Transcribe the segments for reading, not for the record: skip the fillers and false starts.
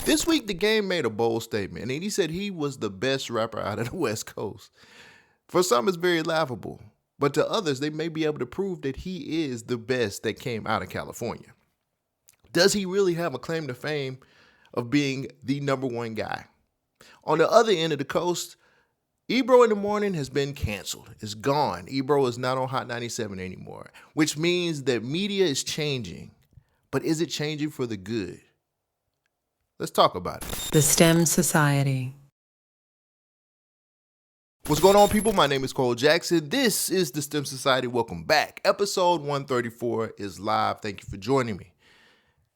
This week, the game made a bold statement, and he said he was the best rapper out of the West Coast. For some, it's very laughable, but to others, they may be able to prove that he is the best that came out of California. Does he really have a claim to fame of being the number one guy? On the other end of the coast, Ebro in the Morning has been canceled. It's gone. Ebro is not on Hot 97 anymore, which means that media is changing. But is it changing for the good? Let's talk about it. The STEM Society. What's going on, people? My name is Cole Jackson. This is the STEM Society. Welcome back. Episode 134 is live. Thank you for joining me.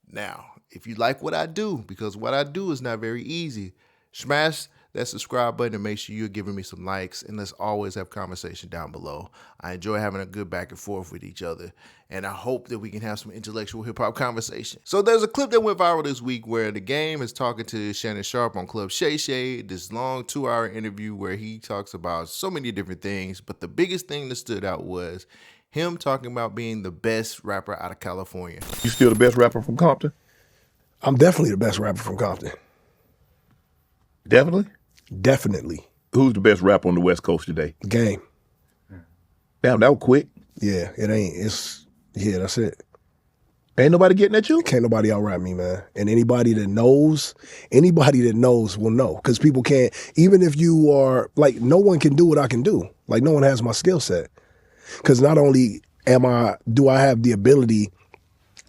Now, if you like what I do, because what I do is not very easy, smash that subscribe button and make sure you're giving me some likes, and let's always have conversation down below. I enjoy having a good back and forth with each other, and I hope that we can have some intellectual hip-hop conversation. So there's a clip that went viral this week where the game is talking to Shannon Sharp on Club Shay Shay, this long 2-hour interview where he talks about so many different things, but the biggest thing that stood out was him talking about being the best rapper out of California. You still the best rapper from Compton? I'm definitely the best rapper from Compton. Definitely? Definitely. Who's the best rapper on the West Coast today? Game. Damn, that was quick. Yeah, it ain't. That's it. Ain't nobody getting at you? Can't nobody out-rap me, man. And anybody that knows will know. Because people can't, even if you are, like, no one can do what I can do. Like, no one has my skill set. Because not only do I have the ability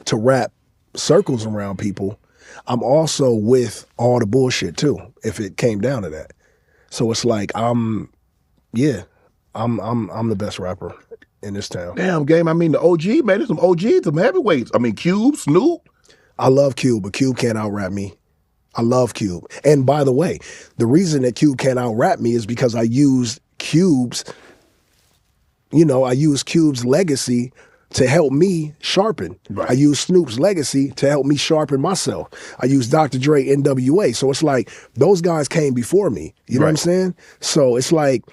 to wrap circles around people, I'm also with all the bullshit too, if it came down to that. So it's like I'm the best rapper in this town. Damn, Game, I mean the OG, man, there's some OGs, some heavyweights. I mean Cube, Snoop. I love Cube, but Cube can't out-rap me. I love Cube. And by the way, the reason that Cube can't out-rap me is because I used Cube's legacy to help me sharpen. Right. I use Snoop's legacy to help me sharpen myself. I use Dr. Dre, NWA. So it's like those guys came before me. You know what I'm saying? So it's like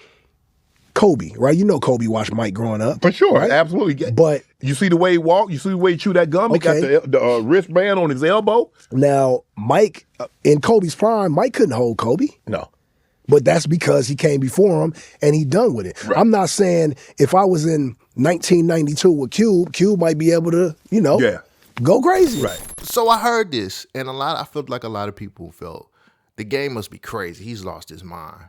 Kobe, right? You know Kobe watched Mike growing up. For sure, right? absolutely. But you see the way he walked? You see the way he chewed that gum? Okay. He got the wristband on his elbow? now Mike, in Kobe's prime, Mike couldn't hold Kobe. No. But that's because he came before him and he done with it. Right. I'm not saying if I was in 1992 with Cube might be able to, go crazy. Right. So I heard this, and I felt like a lot of people felt the game must be crazy. He's lost his mind.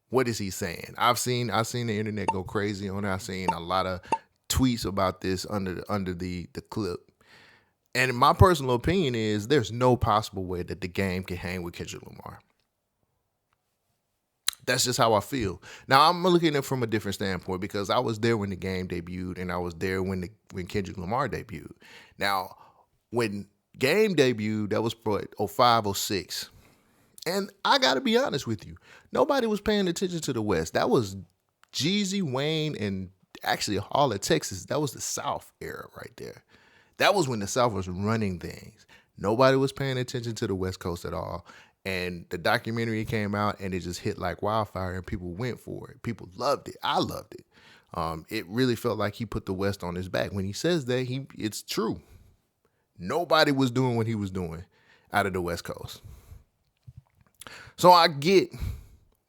What is he saying? I've seen the internet go crazy on it. I've seen a lot of tweets about this under the clip. And my personal opinion is there's no possible way that the game can hang with Kendrick Lamar. That's just how I feel. Now, I'm looking at it from a different standpoint because I was there when the game debuted and I was there when Kendrick Lamar debuted. Now, when Game debuted, that was for 05, 06. And I got to be honest with you, nobody was paying attention to the West. That was Jeezy, Wayne, and actually all of Texas. That was the South era right there. That was when the South was running things. Nobody was paying attention to the West Coast at all. And the documentary came out and it just hit like wildfire and people went for it. People loved it. I loved it. It really felt like he put the West on his back. When he says that, it's true. Nobody was doing what he was doing out of the West Coast. So I get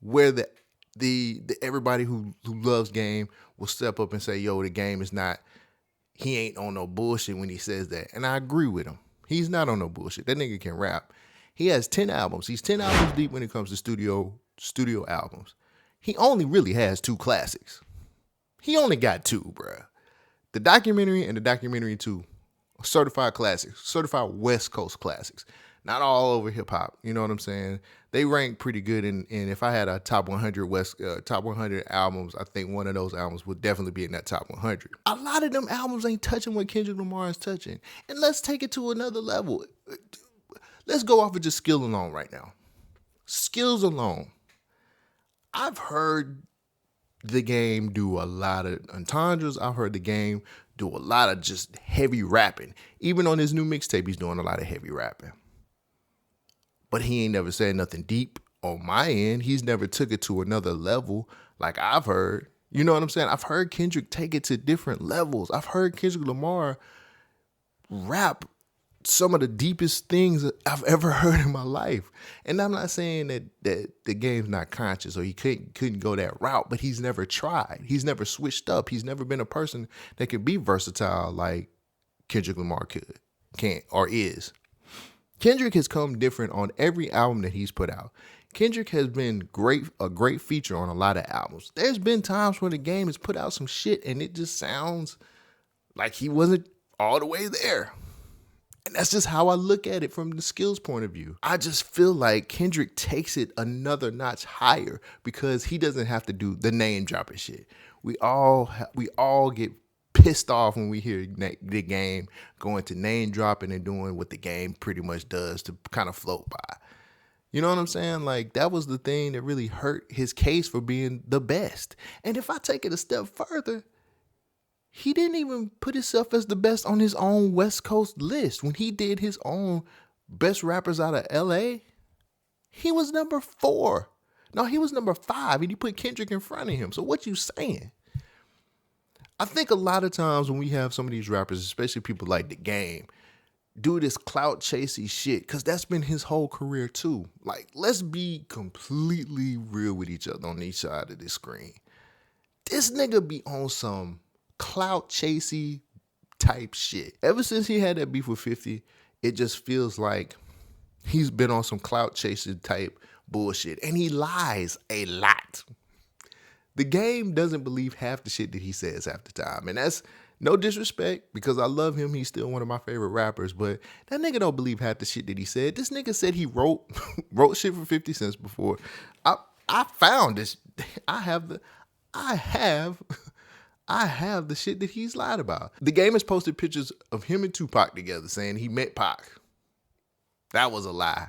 where the everybody who loves game will step up and say, yo, the game is not, he ain't on no bullshit when he says that. And I agree with him. He's not on no bullshit. That nigga can rap. He has 10 albums. He's 10 albums deep when it comes to studio albums. He only really has 2 classics. He only got 2, bruh. The documentary and the documentary 2 are certified classics, certified West Coast classics. Not all over hip hop. You know what I'm saying? They rank pretty good. And if I had a top 100 top 100 albums, I think one of those albums would definitely be in that top 100. A lot of them albums ain't touching what Kendrick Lamar is touching. And let's take it to another level. Let's go off of just skill alone right now. Skills alone. I've heard the game do a lot of entendres. I've heard the game do a lot of just heavy rapping. Even on his new mixtape, he's doing a lot of heavy rapping. But he ain't never said nothing deep on my end. He's never took it to another level like I've heard. You know what I'm saying? I've heard Kendrick take it to different levels. I've heard Kendrick Lamar rap some of the deepest things I've ever heard in my life. And I'm not saying that the game's not conscious or he couldn't go that route, but he's never tried. He's never switched up. He's never been a person that could be versatile like Kendrick Lamar can't or is. Kendrick has come different on every album that he's put out. Kendrick has been a great feature on a lot of albums. There's been times where the game has put out some shit and it just sounds like he wasn't all the way there. And that's just how I look at it from the skills point of view. I just feel like Kendrick takes it another notch higher because he doesn't have to do the name dropping shit. We all get pissed off when we hear the game going to name dropping and doing what the game pretty much does to kind of float by. You know what I'm saying? Like, that was the thing that really hurt his case for being the best. And if I take it a step further, he didn't even put himself as the best on his own West Coast list. When he did his own best rappers out of LA, he was number 4. No, he was number 5, and he put Kendrick in front of him. So what you saying? I think a lot of times when we have some of these rappers, especially people like The Game, do this clout chasey shit, because that's been his whole career too. Like, let's be completely real with each other on each side of this screen. This nigga be on some clout chasey type shit. Ever since he had that beef with 50, it just feels like he's been on some clout chasing type bullshit. And he lies a lot. The Game doesn't believe half the shit that he says half the time. And that's no disrespect, because I love him. He's still one of my favorite rappers. But that nigga don't believe half the shit that he said. This nigga said he wrote shit for 50 cents before. I found this. I have the shit that he's lied about. The Game has posted pictures of him and Tupac together saying he met Pac. That was a lie.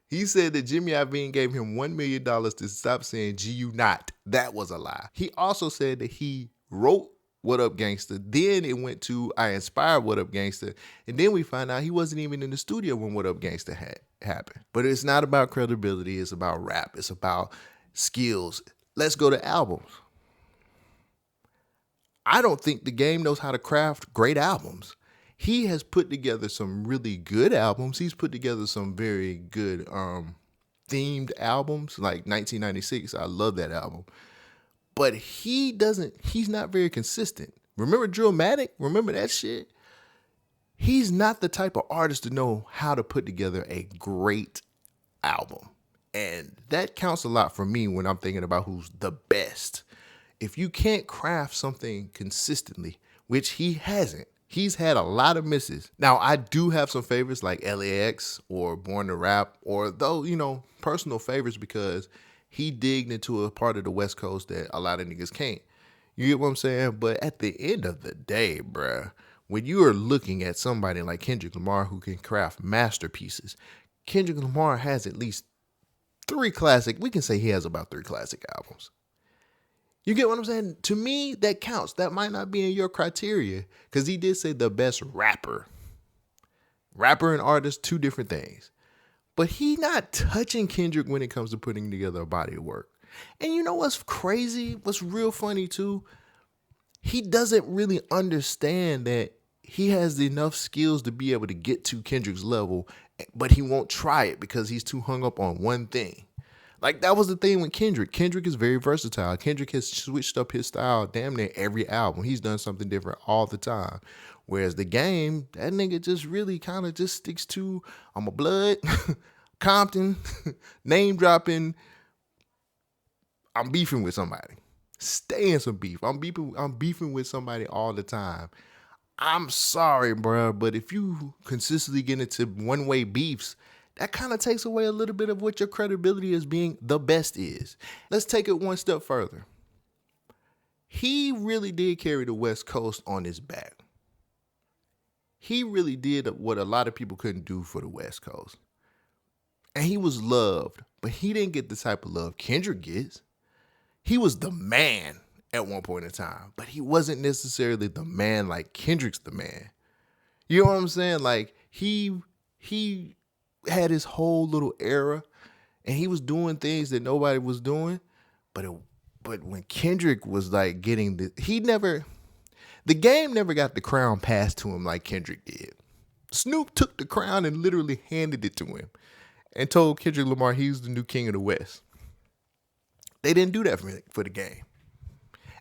He said that Jimmy Iovine gave him $1 million to stop saying "G.U. not." That was a lie. He also said that he wrote "What Up Gangsta," then it went to "I inspired What Up Gangsta," and then we find out he wasn't even in the studio when "What Up Gangsta" had happened. But it's not about credibility. It's about rap. It's about skills. Let's go to albums. I don't think The Game knows how to craft great albums. He has put together some really good albums. He's put together some very good themed albums, like 1996. I love that album. But he's not very consistent. Remember Drillmatic? Remember that shit? He's not the type of artist to know how to put together a great album. And that counts a lot for me when I'm thinking about who's the best. If you can't craft something consistently, which he hasn't, he's had a lot of misses. Now, I do have some favorites like LAX or Born to Rap, or though, personal favorites because he digged into a part of the West Coast that a lot of niggas can't. You get what I'm saying? But at the end of the day, bruh, when you are looking at somebody like Kendrick Lamar who can craft masterpieces, Kendrick Lamar has at least 3 classic. We can say he has about 3 classic albums. You get what I'm saying? To me, that counts. That might not be in your criteria because he did say the best rapper. Rapper and artist, 2 different things. But he not touching Kendrick when it comes to putting together a body of work. And you know what's crazy? What's real funny too? He doesn't really understand that he has enough skills to be able to get to Kendrick's level, but he won't try it because he's too hung up on one thing. Like, that was the thing with Kendrick. Kendrick is very versatile. Kendrick has switched up his style damn near every album. He's done something different all the time. Whereas The Game, that nigga just really kind of just sticks to, I'm a blood, Compton, name dropping, I'm beefing with somebody. Stay in some beef. I'm beefing with somebody all the time. I'm sorry, bro, but if you consistently get into one-way beefs, that kind of takes away a little bit of what your credibility as being the best is. Let's take it one step further. He really did carry the West Coast on his back. He really did what a lot of people couldn't do for the West Coast. And he was loved, but he didn't get the type of love Kendrick gets. He was the man at one point in time, but he wasn't necessarily the man like Kendrick's the man. You know what I'm saying? Like, he had his whole little era, and he was doing things that nobody was doing. But when Kendrick was like getting the Game never got the crown passed to him like Kendrick did. Snoop took the crown and literally handed it to him and told Kendrick Lamar he's the new king of the West. They didn't do that for the game.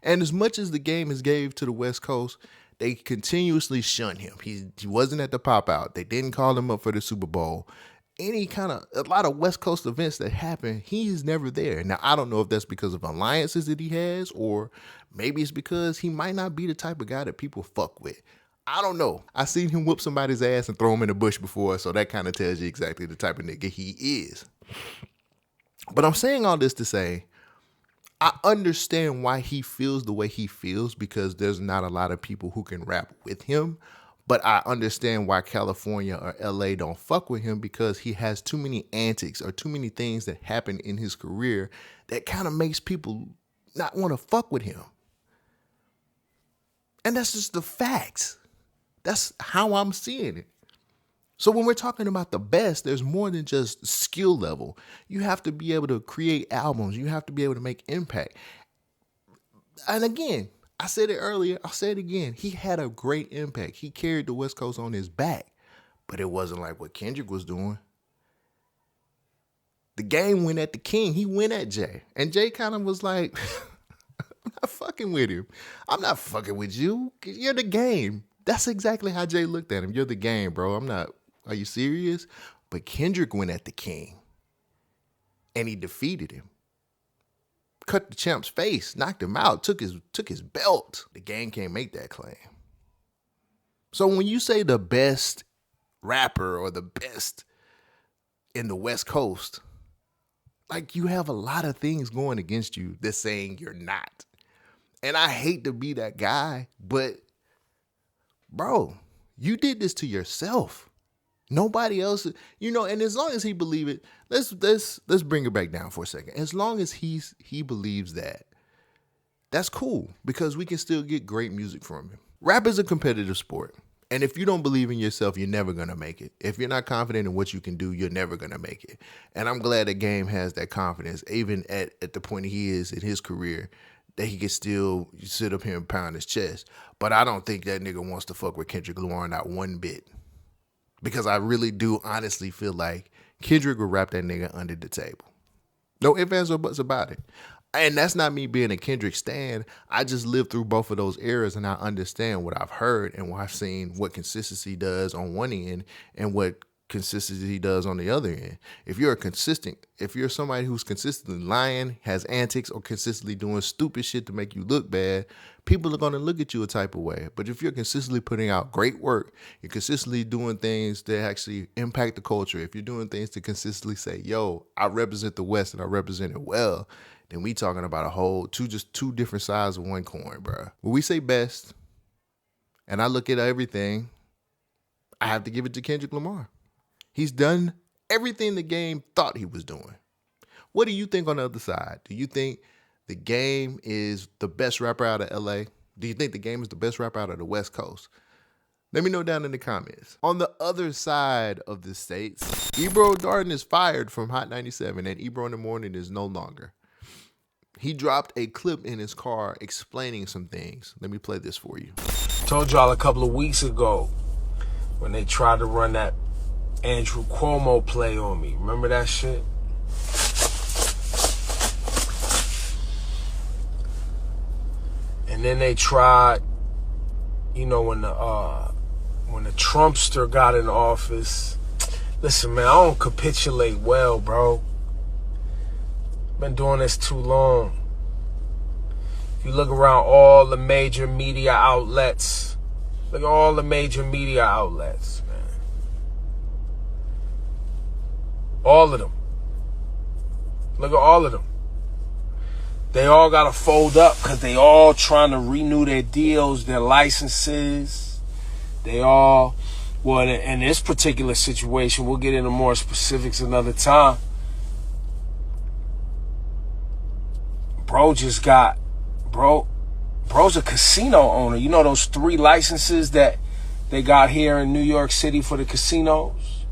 And as much as the game has gave to the West Coast, they continuously shun him. He wasn't at the pop out. They didn't call him up for the Super Bowl. A lot of West Coast events that happen, he's never there. Now, I don't know if that's because of alliances that he has, or maybe it's because he might not be the type of guy that people fuck with. I don't know. I seen him whoop somebody's ass and throw him in the bush before, so that kind of tells you exactly the type of nigga he is. But I'm saying all this to say, I understand why he feels the way he feels, because there's not a lot of people who can rap with him. But I understand why California or LA don't fuck with him, because he has too many antics or too many things that happen in his career that kind of makes people not want to fuck with him. And that's just the facts. That's how I'm seeing it. So when we're talking about the best, there's more than just skill level. You have to be able to create albums. You have to be able to make impact. And again, I said it earlier, I'll say it again. He had a great impact. He carried the West Coast on his back, but it wasn't like what Kendrick was doing. The game went at the king. He went at Jay. And Jay kind of was like, I'm not fucking with him. I'm not fucking with you. You're the game. That's exactly how Jay looked at him. You're the game, bro. Are you serious? But Kendrick went at the king. And he defeated him. Cut the champ's face, knocked him out, took his belt. The game can't make that claim. So when you say the best rapper or the best in the West Coast, like, you have a lot of things going against you that's saying you're not. And I hate to be that guy, but bro, you did this to yourself. Nobody else, and as long as he believes it, let's bring it back down for a second. As long as he believes that, that's cool, because we can still get great music from him. Rap is a competitive sport. And if you don't believe in yourself, you're never going to make it. If you're not confident in what you can do, you're never going to make it. And I'm glad the game has that confidence, even at the point he is in his career, that he can still sit up here and pound his chest. But I don't think that nigga wants to fuck with Kendrick Lamar not one bit. Because I really do honestly feel like Kendrick will rap that nigga under the table. No ifs, ands, or buts about it. And that's not me being a Kendrick stan. I just lived through both of those eras, and I understand what I've heard and what I've seen, what consistency does on one end and what consistency does on the other end. If you're somebody who's consistently lying, has antics, or consistently doing stupid shit to make you look bad, people are going to look at you a type of way. But if you're consistently putting out great work, you're consistently doing things that actually impact the culture, if you're doing things to consistently say, yo, I represent the West and I represent it well, then we talking about two different sides of one coin, bro. When we say best, and I look at everything, I have to give it to Kendrick Lamar. He's done everything the game thought he was doing. What do you think on the other side? Do you think the game is the best rapper out of LA? Do you think the game is the best rapper out of the West Coast? Let me know down in the comments. On the other side of the states, Ebro Darden is fired from Hot 97, and Ebro in the Morning is no longer. He dropped a clip in his car explaining some things. Let me play this for you. Told y'all a couple of weeks ago when they tried to run that Andrew Cuomo play on me. Remember that shit? And then they tried, when the Trumpster got in office. Listen, man, I don't capitulate well, bro. Been doing this too long. If you look around all the major media outlets, man. All of them. Look at all of them. They all got to fold up because they all trying to renew their deals, their licenses. They all, in this particular situation, we'll get into more specifics another time. Bro's a casino owner. You know those 3 licenses that they got here in New York City for the casinos?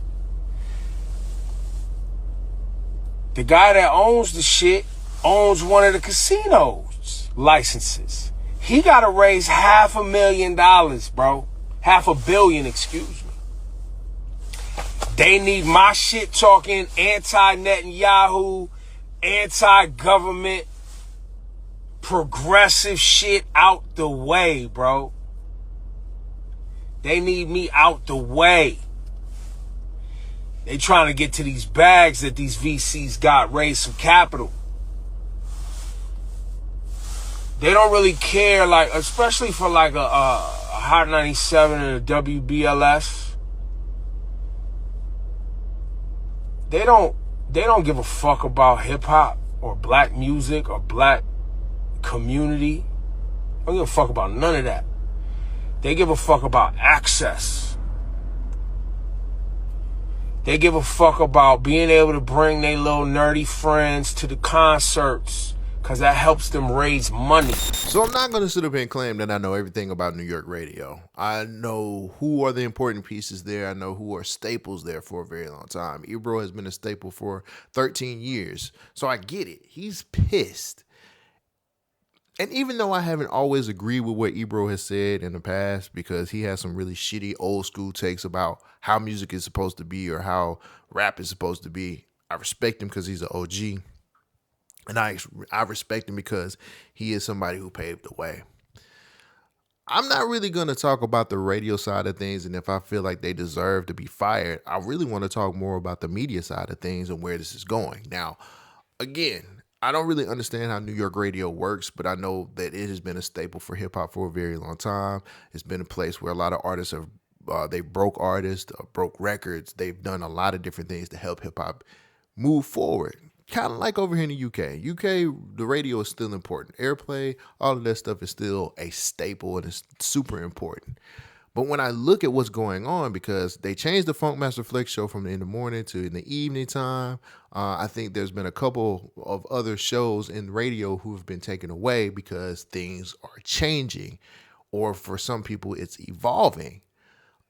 The guy that owns the shit owns one of the casinos licenses. He got to raise $500,000, bro. $500 million, excuse me. They need my shit talking anti-Netanyahu, anti-government, progressive shit out the way, bro. They need me out the way. They trying to get to these bags that these VCs got, raise some capital. They don't really care, like, especially for like a Hot 97 and a WBLS. They don't give a fuck about hip hop or black music or black community. They don't give a fuck about none of that. They give a fuck about access. They give a fuck about being able to bring their little nerdy friends to the concerts, because that helps them raise money. So I'm not going to sit up here and claim that I know everything about New York radio. I know who are the important pieces there. I know who are staples there for a very long time. Ebro has been a staple for 13 years. So I get it. He's pissed. And even though I haven't always agreed with what Ebro has said in the past, because he has some really shitty old school takes about how music is supposed to be or how rap is supposed to be, I respect him because he's an OG. And I respect him because he is somebody who paved the way. I'm not really going to talk about the radio side of things, and if I feel like they deserve to be fired, I really want to talk more about the media side of things and where this is going. Now, again, I don't really understand how New York radio works, but I know that it has been a staple for hip-hop for a very long time. It's been a place where a lot of artists have, they broke artists, broke records. They've done a lot of different things to help hip-hop move forward. Kind of like over here in the UK. UK, the radio is still important. Airplay, all of that stuff is still a staple and it's super important. But when I look at what's going on, because they changed the Funk Master Flex show from in the morning to in the evening time, I think there's been a couple of other shows in radio who have been taken away because things are changing, or for some people, it's evolving.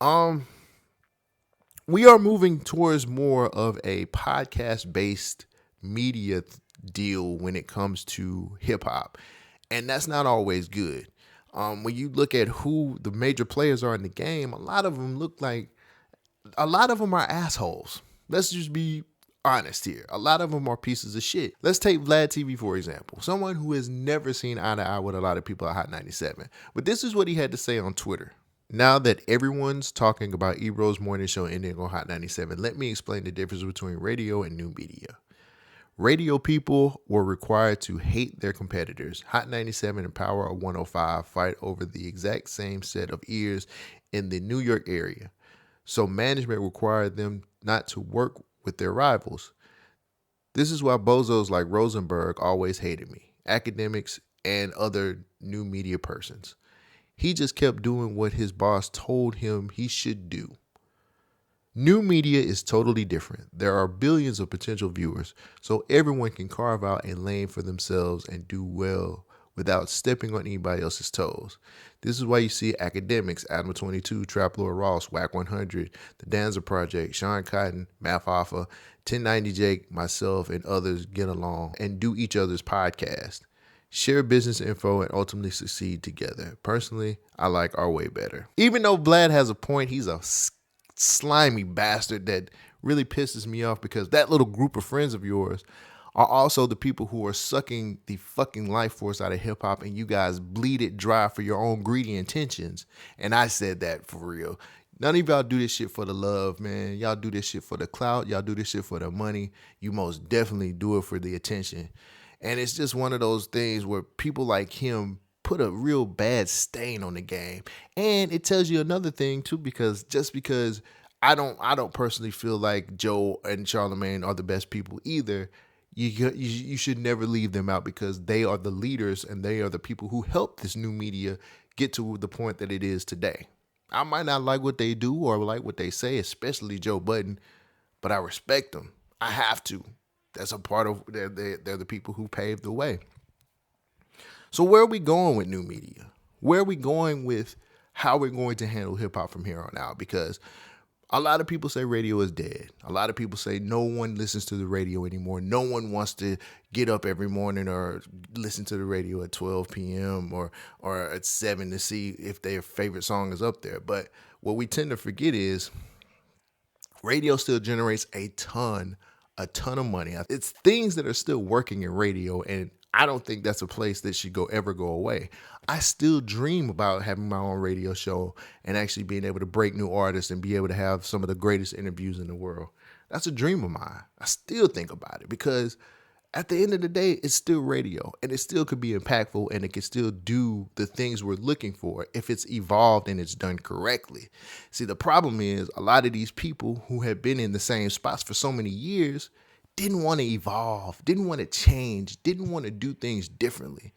We are moving towards more of a podcast-based media deal when it comes to hip hop, and that's not always good. When you look at who the major players are in the game, a lot of them are assholes. Let's just be honest here. A lot of them are pieces of shit. Let's take Vlad TV, for example. Someone who has never seen eye to eye with a lot of people at Hot 97. But this is what he had to say on Twitter. Now that everyone's talking about Ebro's morning show ending on Hot 97, let me explain the difference between radio and new media. Radio people were required to hate their competitors. Hot 97 and Power 105 fight over the exact same set of ears in the New York area. So management required them not to work with their rivals. This is why bozos like Rosenberg always hated me, academics and other new media persons. He just kept doing what his boss told him he should do. New media is totally different. There are billions of potential viewers, so everyone can carve out a lane for themselves and do well without stepping on anybody else's toes. This is why you see academics, Adam 22, Trap Lord Ross, Whack 100, The Danza Project, Sean Cotton, Math Alpha, 1090 Jake, myself, and others get along and do each other's podcast, share business info, and ultimately succeed together. Personally, I like our way better. Even though Vlad has a point, he's a slimy bastard that really pisses me off, because that little group of friends of yours are also the people who are sucking the fucking life force out of hip hop, and you guys bleed it dry for your own greedy intentions. And I said that for real. None of y'all do this shit for the love, man. Y'all do this shit for the clout. Y'all do this shit for the money. You most definitely do it for the attention. And it's just one of those things where people like him put a real bad stain on the game. And it tells you another thing too, because just because I don't personally feel like Joe and Charlamagne are the best people either, you should never leave them out, because they are the leaders and they are the people who helped this new media get to the point that it is today. I might not like what they do or like what they say, especially Joe Budden, but I respect them. I have to. That's a part of, they're the people who paved the way. So where are we going with new media? Where are we going with how we're going to handle hip hop from here on out? Because a lot of people say radio is dead. A lot of people say no one listens to the radio anymore. No one wants to get up every morning or listen to the radio at 12 p.m. or at 7 to see if their favorite song is up there. But what we tend to forget is Radio still generates a ton of money. It's things that are still working in radio, and I don't think that's a place that should ever go away. I still dream about having my own radio show and actually being able to break new artists and be able to have some of the greatest interviews in the world. That's a dream of mine. I still think about it because at the end of the day, it's still radio, and it still could be impactful, and it can still do the things we're looking for if it's evolved and it's done correctly. See, the problem is a lot of these people who have been in the same spots for so many years didn't want to evolve, didn't want to change, didn't want to do things differently.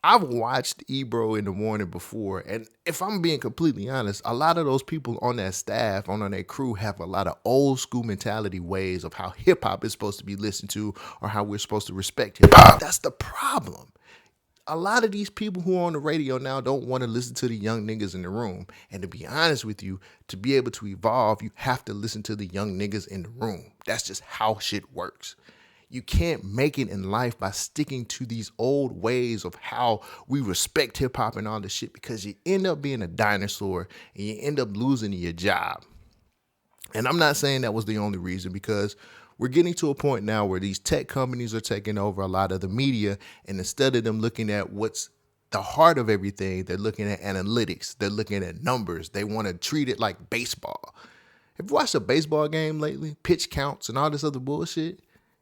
I've watched Ebro in the morning before, and if I'm being completely honest, a lot of those people on that staff, on that crew, have a lot of old school mentality ways of how hip hop is supposed to be listened to or how we're supposed to respect hip hop. That's the problem. A lot of these people who are on the radio now don't want to listen to the young niggas in the room. And to be honest with you, to be able to evolve, you have to listen to the young niggas in the room. That's just how shit works. You can't make it in life by sticking to these old ways of how we respect hip hop and all this shit, because you end up being a dinosaur and you end up losing your job. And I'm not saying that was the only reason, because we're getting to a point now where these tech companies are taking over a lot of the media, and instead of them looking at what's the heart of everything, they're looking at analytics. They're looking at numbers. They want to treat it like baseball. Have you watched a baseball game lately? Pitch counts and all this other bullshit?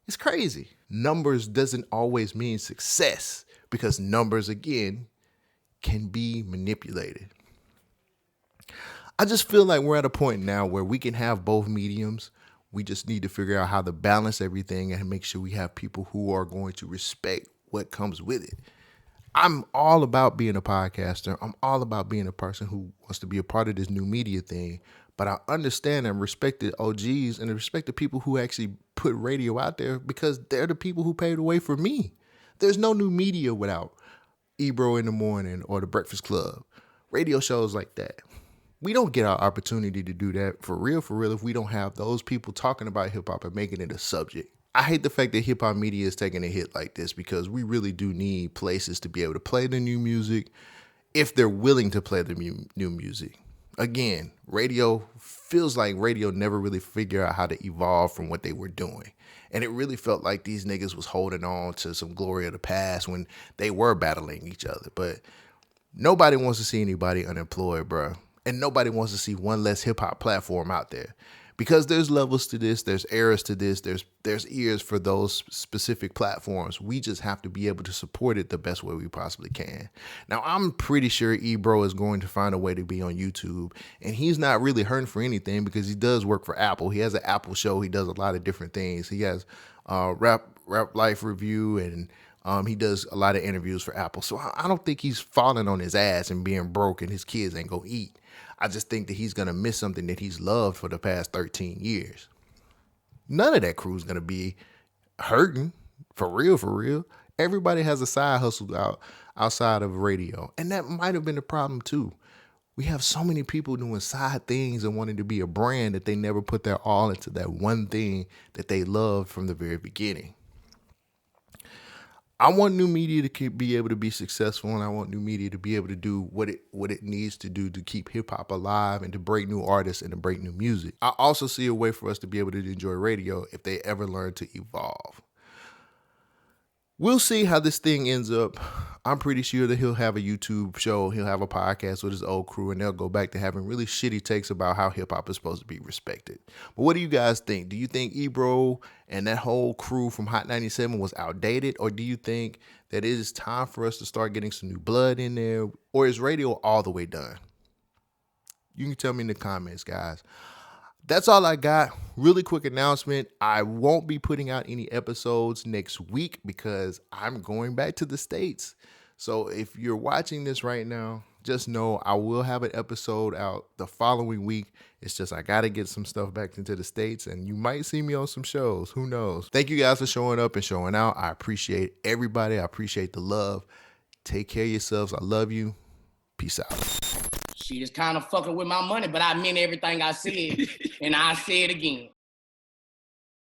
It's crazy. Numbers doesn't always mean success, because numbers, again, can be manipulated. I just feel like we're at a point now where we can have both mediums. We just need to figure out how to balance everything and make sure we have people who are going to respect what comes with it. I'm all about being a podcaster. I'm all about being a person who wants to be a part of this new media thing. But I understand and respect the OGs and respect the people who actually put radio out there, because they're the people who paved the way for me. There's no new media without Ebro in the morning or the Breakfast Club. Radio shows like that. We don't get our opportunity to do that for real, if we don't have those people talking about hip hop and making it a subject. I hate the fact that hip hop media is taking a hit like this, because we really do need places to be able to play the new music if they're willing to play the new music. Again, radio feels like radio never really figured out how to evolve from what they were doing. And it really felt like these niggas was holding on to some glory of the past when they were battling each other. But nobody wants to see anybody unemployed, bro. And nobody wants to see one less hip hop platform out there. Because there's levels to this, there's eras to this, there's ears for those specific platforms. We just have to be able to support it the best way we possibly can. Now, I'm pretty sure Ebro is going to find a way to be on YouTube, and he's not really hurting for anything because he does work for Apple. He has an Apple show. He does a lot of different things. He has Rap Life Review, and he does a lot of interviews for Apple. So I don't think he's falling on his ass and being broke and his kids ain't gonna eat. I just think that he's going to miss something that he's loved for the past 13 years. None of that crew's going to be hurting, for real. Everybody has a side hustle outside of radio, and that might have been the problem too. We have so many people doing side things and wanting to be a brand that they never put their all into that one thing that they loved from the very beginning. I want new media to be able to be successful, and I want new media to be able to do what it needs to do to keep hip hop alive and to break new artists and to break new music. I also see a way for us to be able to enjoy radio if they ever learn to evolve. We'll see how this thing ends up. I'm pretty sure that he'll have a YouTube show, he'll have a podcast with his old crew, and they'll go back to having really shitty takes about how hip hop is supposed to be respected. But what do you guys think? Do you think Ebro and that whole crew from Hot 97 was outdated, or do you think that it is time for us to start getting some new blood in there, or is radio all the way done? You can tell me in the comments, guys. That's all I got. Really quick announcement. I won't be putting out any episodes next week because I'm going back to the States. So if you're watching this right now, just know I will have an episode out the following week. It's just I got to get some stuff back into the States, and you might see me on some shows. Who knows? Thank you guys for showing up and showing out. I appreciate everybody. I appreciate the love. Take care of yourselves. I love you. Peace out. She is kind of fucking with my money, but I meant everything I said, and I say it again.